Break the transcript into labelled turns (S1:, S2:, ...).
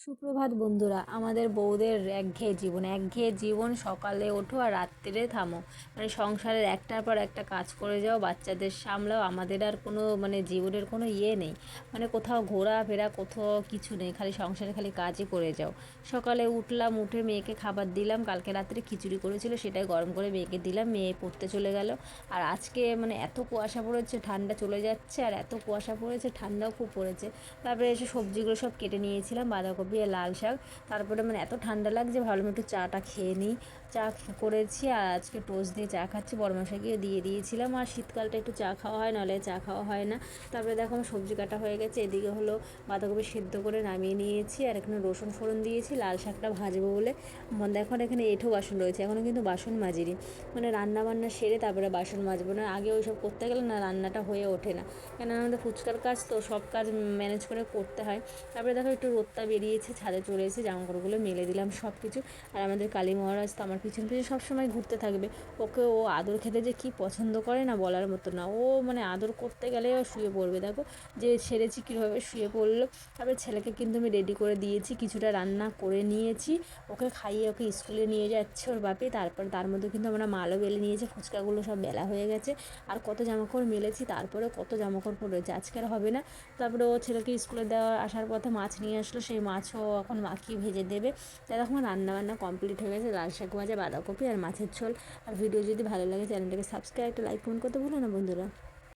S1: সুপ্রভাত বন্ধুরা। আমাদের বউদের একঘেয়ে জীবন সকালে ওঠো আর রাত্রে থামো, মানে সংসারের একটার পর একটা কাজ করে যাও, বাচ্চাদের সামলাও, আমাদের আর কোনো জীবনের কোনো নেই, কোথাও ঘোরাফেরা কোথাও কিছু নেই, খালি সংসারে খালি কাজই করে যাও। সকালে উঠলাম, উঠে মেয়েকে খাবার দিলাম, কালকে রাত্রে খিচুড়ি করেছিল সেটাই গরম করে মেয়েকে দিলাম, মেয়ে পড়তে চলে গেল। আর আজকে এত কুয়াশা পড়েছে, ঠান্ডা চলে যাচ্ছে, আর এত কুয়াশা পড়েছে, ঠান্ডাও খুব পড়েছে। তারপরে এসে সবজিগুলো সব কেটে নিয়েছিলাম, বাঁধাকপি আর লাল শাক। তারপরে এত ঠান্ডা লাগছে, ভাবলাম একটু চাটা খেয়ে নিই। চা করেছি, আর আজকে টোস্ট দিয়ে চা খাচ্ছি, বড়মশাইকে দিয়ে দিয়েছিলাম। আর শীতকালটা একটু চা খাওয়া হয়, নাহলে চা খাওয়া হয় না। তারপরে দেখো আমার সবজি কাটা হয়ে গেছে, এদিকে হলো বাঁধাকপি সেদ্ধ করে নামিয়ে নিয়েছি, আর এখানে রসুন ফোড়ন দিয়েছি লাল শাকটা ভাজবো বলে। দেখো এখানে এঁঠো বাসন রয়েছে, এখনও কিন্তু বাসন মাজিনি, রান্না বান্না সেরে তারপরে বাসন মাজবো, না আগে ওইসব করতে গেলে না রান্নাটা হয়ে ওঠে না, কেন আমাদের ফুচকার কাজ তো সব কাজ ম্যানেজ করে করতে হয়। তারপরে দেখো একটু রোদটা বেরিয়েছে, ছাদে চলে এসে জামাকাপড়গুলো মেলে দিলাম সব কিছু। আর আমাদের কালী মহারাজ তো আমার পিছন পিছন সবসময় ঘুরতে থাকবে। ওকে ও আদর খেতে যে কী পছন্দ করে না বলার মতো না, ও আদর করতে গেলে ও শুয়ে পড়বে। দেখো যে সেরেছি কীভাবে শুয়ে পড়লো। তারপরে ছেলেকে কিন্তু আমি রেডি করে দিয়েছি, কিছুটা রান্না করে নিয়েছি, ওকে খাইয়ে ওকে স্কুলে নিয়ে যাচ্ছে ওর বাপি। তারপর তার মধ্যে কিন্তু আমরা মালও বেলে নিয়েছি, ফুচকাগুলো সব বেলা হয়ে গেছে। আর কত জামাকাপড় মেলেছি, তারপরে কত জামাকাপড় পড়েছে, আজকে আর হবে না। তারপরে ও ছেলেকে স্কুলে দেওয়া আসার পথে মাছ নিয়ে আসলো, সেই মাছও এখন মাখিয়ে ভেজে দেবে। তাই এখন রান্নাবান্না কমপ্লিট হয়ে গেছে, লাল শাক ভাজা, বাঁধাকপি আর মাছের ঝোল। আর ভিডিও যদি ভালো লাগে চ্যানেলটাকে সাবস্ক্রাইব, একটা লাইক, কমেন্ট করতে ভুলো না বন্ধুরা।